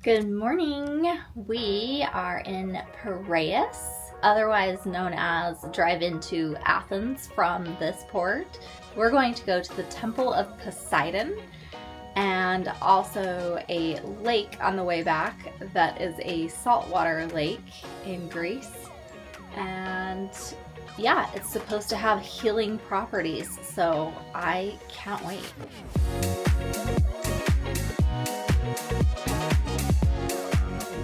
Good morning. We are in Piraeus, otherwise known as drive into Athens from this port. We're going to go to the Temple of Poseidon and also a lake on the way back that is a saltwater lake in Greece. And yeah, it's supposed to have healing properties, so I can't wait.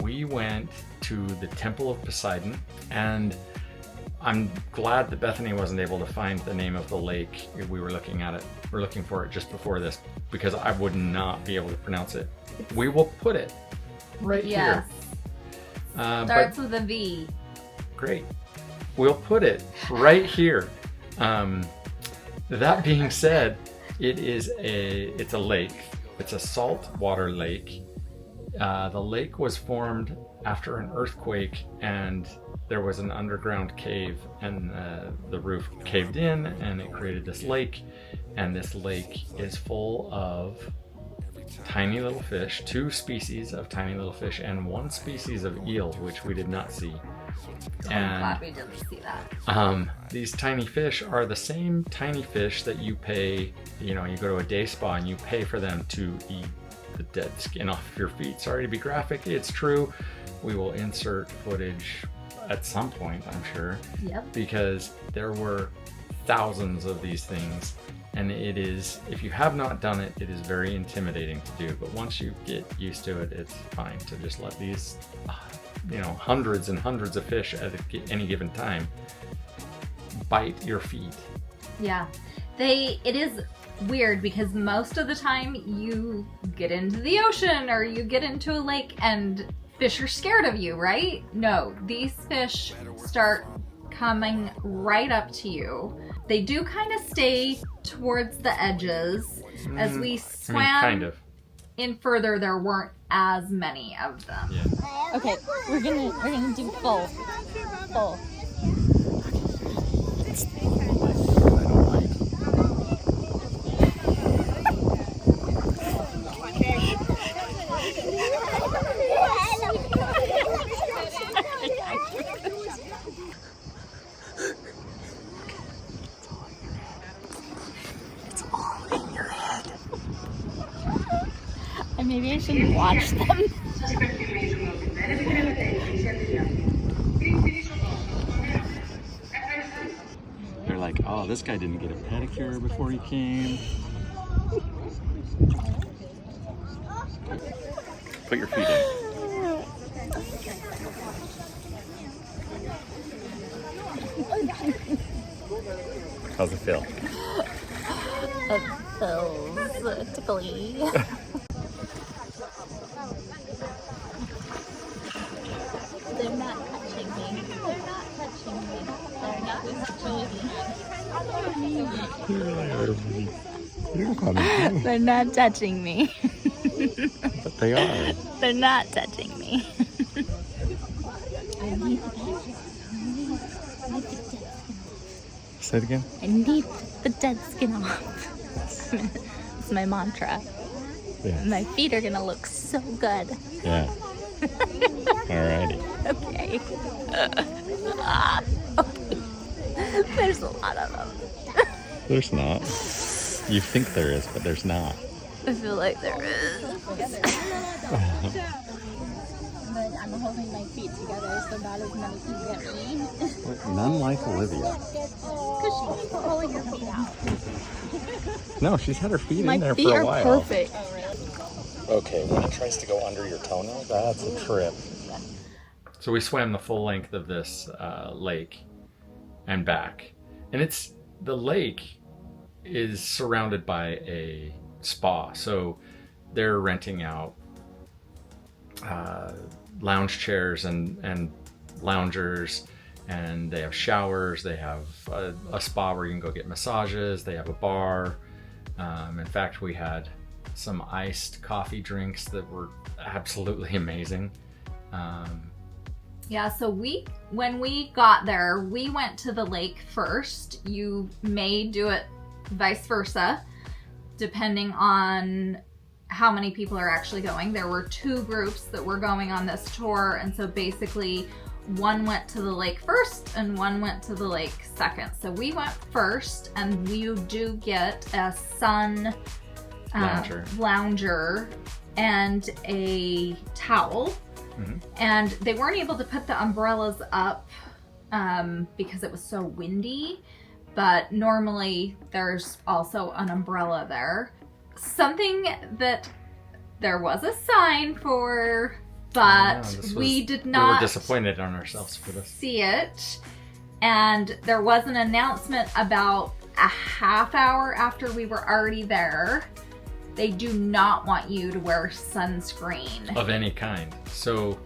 We went to the Temple of Poseidon, and I'm glad that Bethany wasn't able to find the name of the lake. We were looking for it just before this, because I would not be able to pronounce it. We will put it right here. Starts with a V. Great. We'll put it right here. That being said, it's a lake. It's a saltwater lake. The lake was formed after an earthquake, and there was an underground cave, and the roof caved in, and it created this lake. And this lake is full of tiny little fish, 2 species of tiny little fish, and 1 species of eel, which we did not see. I'm glad we didn't see that. These tiny fish are the same tiny fish that you pay, you go to a day spa and you pay for them to eat the dead skin off your feet. Sorry to be graphic, it's true. We will insert footage at some point, I'm sure. Yep. Because there were thousands of these things, and it is, if you have not done it, it is very intimidating to do. But once you get used to it, it's fine to just let these, hundreds and hundreds of fish at any given time bite your feet. Yeah. It is weird because most of the time you get into the ocean or you get into a lake and fish are scared of you, right? No, these fish start coming right up to you. They do kind of stay towards the edges. As we swam kind of. in further, there weren't as many of them. Yeah. Okay, we're gonna do full. Maybe I shouldn't watch them. They're like, oh, this guy didn't get a pedicure before he came. Put your feet in. How's it feel? It feels tickly. They're not touching me. They're not touching me. But they are. They're not touching me. Say it again. I need the dead skin off. It's my mantra. Yeah. My feet are gonna look so good. Yeah. Alrighty. Okay. There's a lot of them. There's not. You think there is, but there's not. I feel like there is. But I'm holding my feet together so not as many can get me. None like Olivia. Because she keeps pulling her feet out. No, she's had her feet My in there feet for a are while. perfect. Okay, when it tries to go under your toenail, that's a trip. So we swam the full length of this lake and back. And the lake is surrounded by a spa. So they're renting out lounge chairs and loungers, and they have showers. They have a spa where you can go get massages. They have a bar. In fact, we had some iced coffee drinks that were absolutely amazing. Yeah, so when we got there, we went to the lake first. You may do it vice versa, depending on how many people are actually going. There were 2 groups that were going on this tour, and so basically one went to the lake first and one went to the lake second. So we went first, and you do get a sun lounger and a towel. And they weren't able to put the umbrellas up because it was so windy, but normally there's also an umbrella there. Something that there was a sign for, but we did not. We were disappointed on ourselves for this. See it, and there was an announcement about a half hour after we were already there. They do not want you to wear sunscreen of any kind. So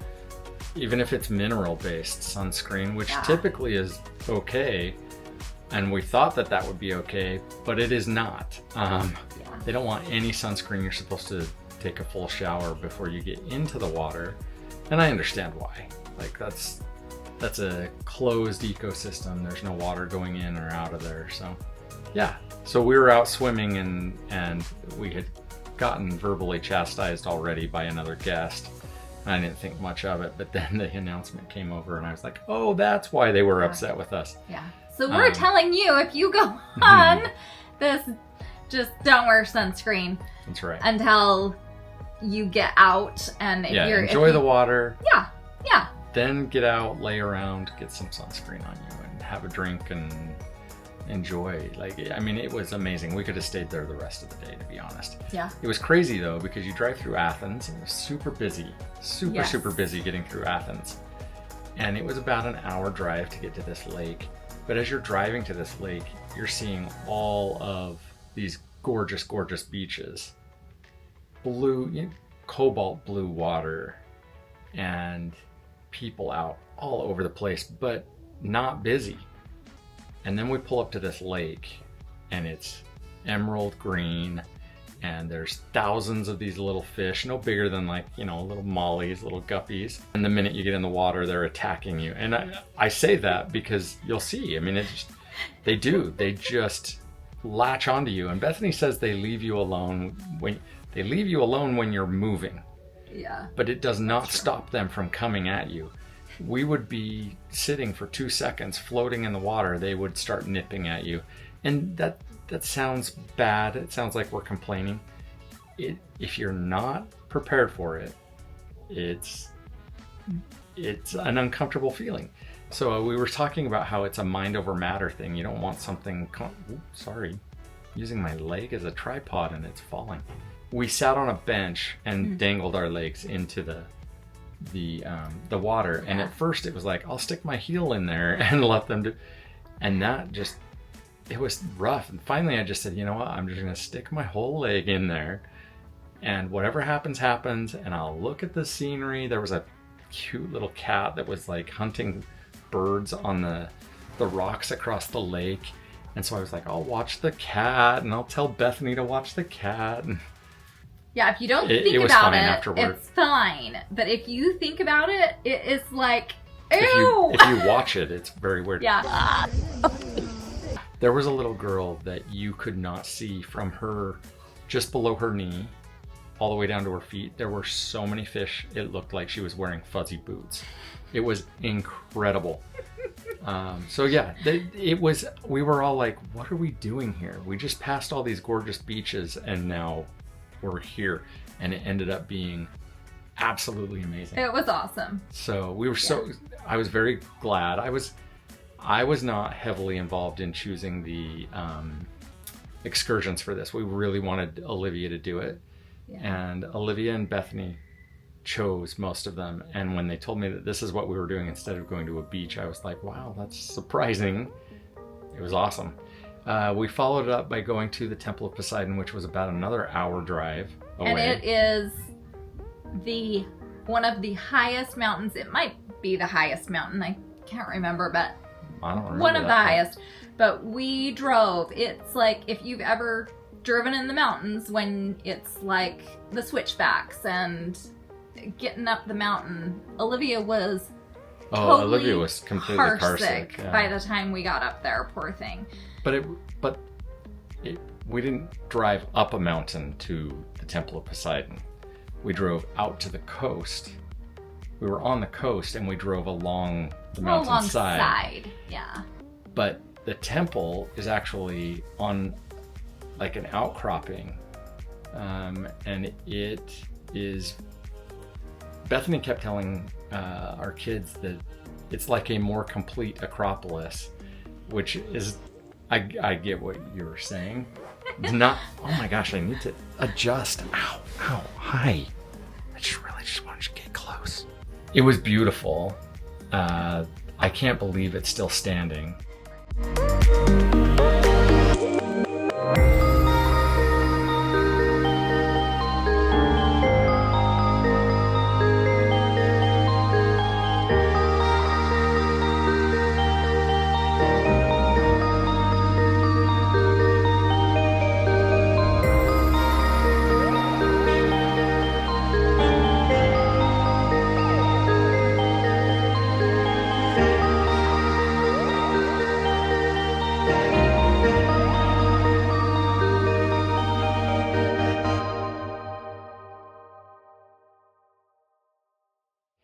even if it's mineral-based sunscreen, which typically is okay, and we thought that that would be okay, but it is not. They don't want any sunscreen. You're supposed to take a full shower before you get into the water, and I understand why. Like that's a closed ecosystem. There's no water going in or out of there. So yeah. So we were out swimming, and we had gotten verbally chastised already by another guest. I didn't think much of it, but then the announcement came over, and I was like, oh, that's why they were upset with us. Yeah. So we're telling you, if you go on this, just don't wear sunscreen. That's right. Until you get out, and if you're enjoy the water. Yeah. Then get out, lay around, get some sunscreen on you, and have a drink and enjoy. Like, I mean, it was amazing. We could have stayed there the rest of the day, to be honest. Yeah. It was crazy though, because you drive through Athens, and it was super busy, super busy getting through Athens. And it was about an hour drive to get to this lake. But as you're driving to this lake, you're seeing all of these gorgeous, gorgeous beaches. Blue, cobalt blue water, and people out all over the place, but not busy. And then we pull up to this lake, and it's emerald green, and there's thousands of these little fish, no bigger than like, little mollies, little guppies. And the minute you get in the water, they're attacking you. And I say that because you'll see, I mean, they just latch onto you. And Bethany says they leave you alone when you're moving. Yeah. But it does not stop them from coming at you. We would be sitting for 2 seconds floating in the water, they would start nipping at you. And that sounds bad. It sounds like we're complaining. If you're not prepared for it, it's an uncomfortable feeling. So we were talking about how it's a mind over matter thing. You don't want something, using my leg as a tripod and it's falling. We sat on a bench and dangled our legs into the water. And at first it was like, I'll stick my heel in there and let them do, and it was rough. And finally I just said, you know what, I'm just gonna stick my whole leg in there, and whatever happens, happens, and I'll look at the scenery. There was a cute little cat that was like hunting birds on the rocks across the lake. And so I was like, I'll watch the cat, and I'll tell Bethany to watch the cat. Yeah, if you don't think about it, it's fine. But if you think about it, it is like, ew! If you watch it, it's very weird. Yeah. There was a little girl that you could not see from her, just below her knee, all the way down to her feet. There were so many fish, it looked like she was wearing fuzzy boots. It was incredible. So yeah, we were all like, what are we doing here? We just passed all these gorgeous beaches, and now we're here. And it ended up being absolutely amazing. It was awesome. So we were I was very glad. I was not heavily involved in choosing the excursions for this. We really wanted Olivia to do it. Yeah. And Olivia and Bethany chose most of them. And when they told me that this is what we were doing instead of going to a beach, I was like, wow, that's surprising. It was awesome. We followed it up by going to the Temple of Poseidon, which was about another hour drive away. And it is one of the highest mountains. It might be the highest mountain. I can't remember, but I don't remember one of the highest. But we drove. It's like if you've ever driven in the mountains when it's like the switchbacks and getting up the mountain. Olivia was completely car sick by the time we got up there. Poor thing. But we didn't drive up a mountain to the Temple of Poseidon. We drove out to the coast. We were on the coast and we drove along the mountainside. Alongside, yeah. But the temple is actually on like an outcropping. And it is, Bethany kept telling our kids that it's like a more complete Acropolis, which is, I get what you were saying. Not, oh my gosh, I need to adjust. Ow, hi. I just really wanted to get close. It was beautiful. I can't believe it's still standing.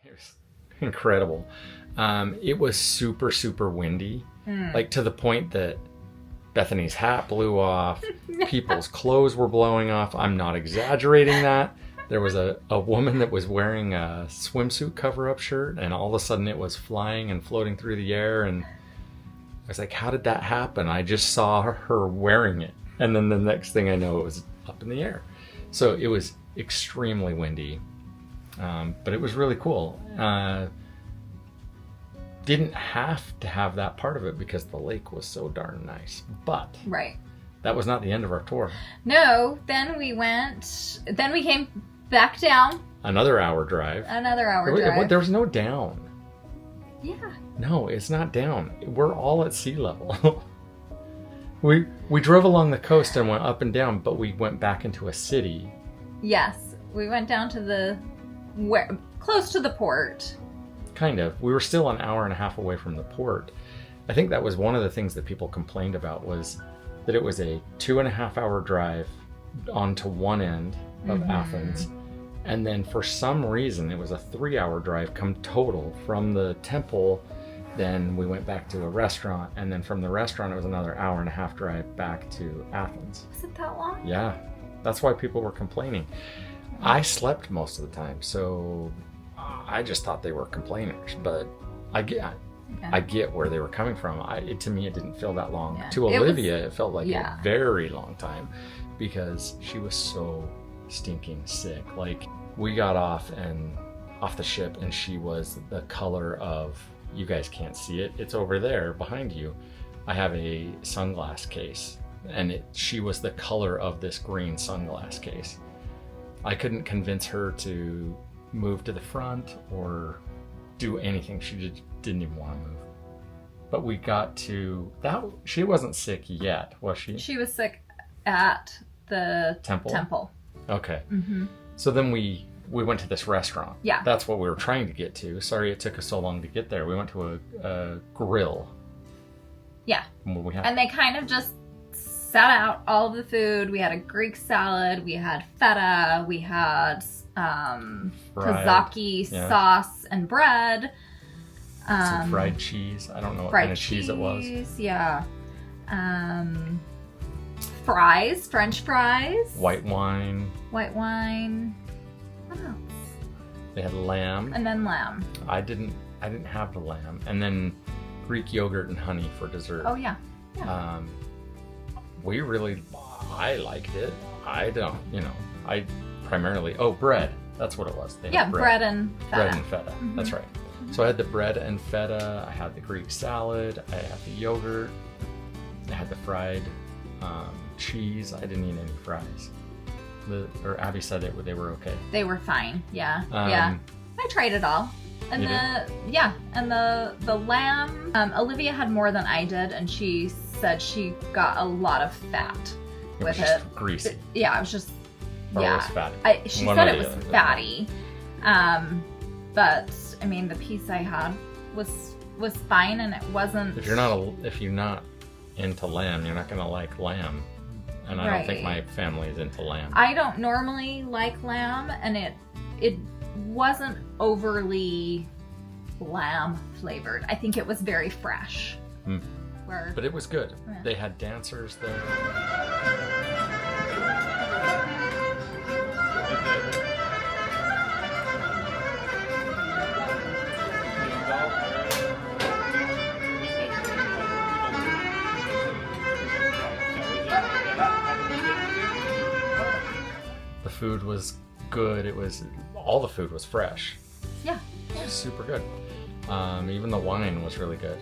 It was incredible. It was super, super windy, like to the point that Bethany's hat blew off, people's clothes were blowing off. I'm not exaggerating that. There was a woman that was wearing a swimsuit cover-up shirt, and all of a sudden it was flying and floating through the air, and I was like, how did that happen? I just saw her wearing it, and then the next thing I know, it was up in the air. So it was extremely windy. But it was really cool. Didn't have to have that part of it because the lake was so darn nice. But Right. that was not the end of our tour. No, then we came back down. Another hour drive. Another hour drive. There was no down. Yeah. No, it's not down. We're all at sea level. We drove along the coast and went up and down, but we went back into a city. Yes. We went down to close to the port. Kind of. We were still an hour and a half away from the port. I think that was one of the things that people complained about, was that it was a 2.5 hour drive onto one end of Athens. And then for some reason, it was a 3 hour drive come total from the temple. Then we went back to a restaurant. And then from the restaurant, it was another 1.5 hour drive back to Athens. Was it that long? Yeah. That's why people were complaining. I slept most of the time, so I just thought they were complainers, but I get where they were coming from. To me, it didn't feel that long. Yeah. To Olivia, it felt like yeah. a very long time because she was so stinking sick. Like, we got off the ship and she was the color of, you guys can't see it, it's over there behind you. I have a sunglass case, and she was the color of this green sunglass case. I couldn't convince her to move to the front or do anything. She just didn't even want to move. But we got to that. She wasn't sick yet, was she? She was sick at the temple. Okay. So then we went to this restaurant. Yeah. That's what we were trying to get to. Sorry it took us so long to get there. We went to a grill. Yeah. And and they kind of just set out all of the food. We had a Greek salad, we had feta, we had Kazaki sauce and bread. Some fried cheese. I don't know what kind of cheese it was. Yeah. Fries, French fries. White wine. What else? They had lamb. And then lamb. I didn't have the lamb. And then Greek yogurt and honey for dessert. Oh yeah. I liked it. I primarily, bread. That's what it was. They had bread and feta. Bread and feta. That's right. So I had the bread and feta. I had the Greek salad. I had the yogurt. I had the fried cheese. I didn't eat any fries. Abby said they were okay. They were fine. Yeah. I tried it all. And the lamb, Olivia had more than I did, and she said she got a lot of fat with it. Was just greasy. Yeah, it was just Or it was fatty. She said it was fatty. But I mean, the piece I had was fine, and it wasn't. If you're not into lamb, you're not gonna like lamb. and I don't think my family is into lamb. I don't normally like lamb, and it wasn't overly lamb flavored. I think it was very fresh. But it was good. Yeah. They had dancers there. The food was good. All the food was fresh. Yeah. It was super good. Even the wine was really good.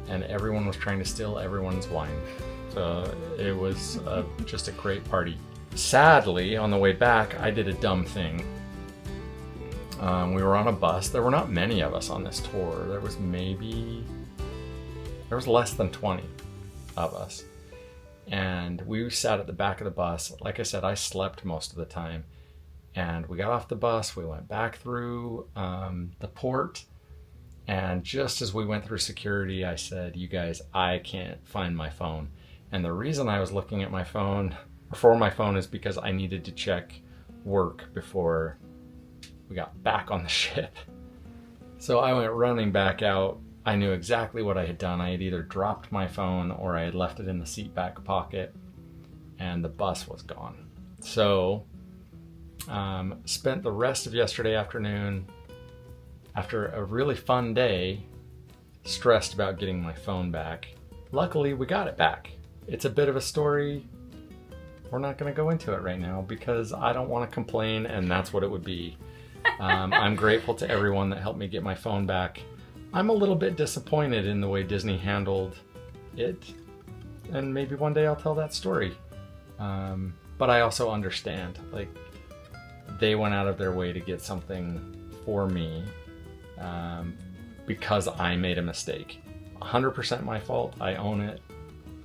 And everyone was trying to steal everyone's wine. So it was just a great party. Sadly, on the way back, I did a dumb thing. We were on a bus. There were not many of us on this tour. There was less than 20 of us. And we sat at the back of the bus. Like I said, I slept most of the time. And we got off the bus. We went back through the port. And just as we went through security, I said, you guys, I can't find my phone. And the reason I was looking at my phone, for my phone, is because I needed to check work before we got back on the ship. So I went running back out. I knew exactly what I had done. I had either dropped my phone or I had left it in the seat back pocket, and the bus was gone. So spent the rest of yesterday afternoon, after a really fun day, stressed about getting my phone back. Luckily, we got it back. It's a bit of a story. We're not going to go into it right now because I don't want to complain, and that's what it would be. I'm grateful to everyone that helped me get my phone back. I'm a little bit disappointed in the way Disney handled it, and maybe one day I'll tell that story. But I also understand, like, they went out of their way to get something for me. Because I made a mistake. 100% my fault, I own it,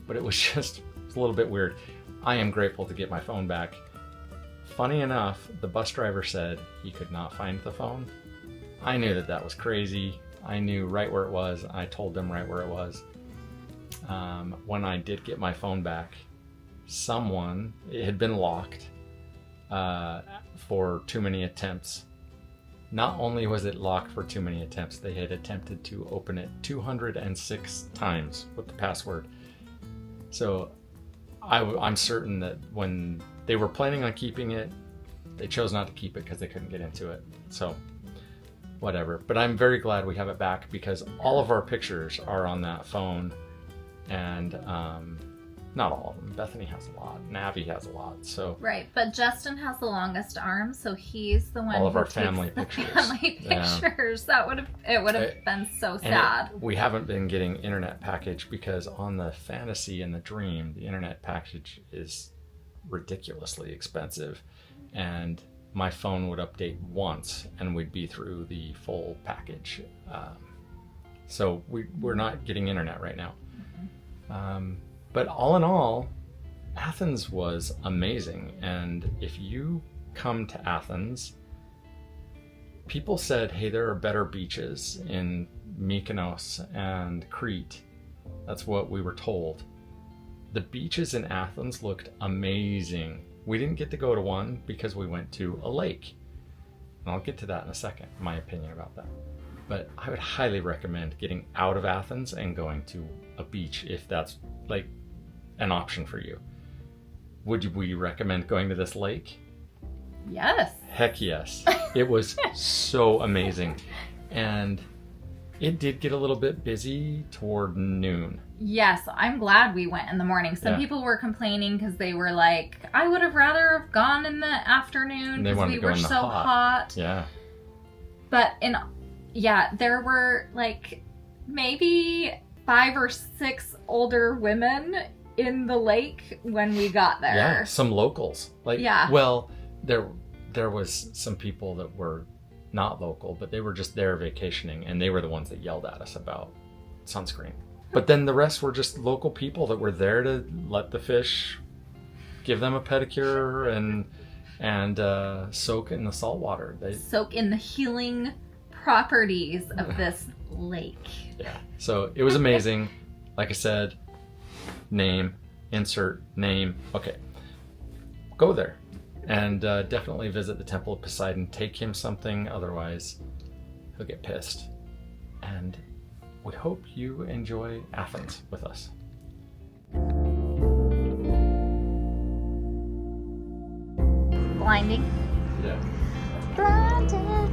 but it was just a little bit weird. I am grateful to get my phone back. Funny enough, the bus driver said he could not find the phone. I knew that was crazy. I knew right where it was. I told them right where it was. When I did get my phone back, it had been locked for too many attempts. Not only was it locked for too many attempts, they had attempted to open it 206 times with the password. So I'm certain that when they were planning on keeping it, they chose not to keep it because they couldn't get into it. So whatever. But I'm very glad we have it back because all of our pictures are on that phone. And not all of them. Bethany has a lot. Navi has a lot. So right, but Justin has the longest arm, so he's the one. All of who our takes family the pictures. Family pictures. Yeah. It would have been so sad. We haven't been getting internet package because on the Fantasy and the Dream, the internet package is ridiculously expensive, and my phone would update once, and we'd be through the full package. So we're not getting internet right now. But all in all, Athens was amazing. And if you come to Athens, people said, hey, there are better beaches in Mykonos and Crete. That's what we were told. The beaches in Athens looked amazing. We didn't get to go to one because we went to a lake. And I'll get to that in a second, my opinion about that. But I would highly recommend getting out of Athens and going to a beach if that's like an option for you. Would we recommend going to this lake? Yes. Heck yes. It was so amazing. And it did get a little bit busy toward noon. Yes, I'm glad we went in the morning. Some people were complaining because they were like, I would have rather have gone in the afternoon because we were so hot. Yeah. But there were like maybe 5 or 6 older women in the lake when we got there. Yeah, some locals. Well, there was some people that were not local, but they were just there vacationing, and they were the ones that yelled at us about sunscreen. But then the rest were just local people that were there to let the fish, give them a pedicure, and soak in the salt water. Soak in the healing properties of this lake. Yeah, so it was amazing. Like I said, insert name. Okay, go there. And definitely visit the Temple of Poseidon. Take him something, otherwise he'll get pissed. And we hope you enjoy Athens with us. Blinding. Yeah. Blinding.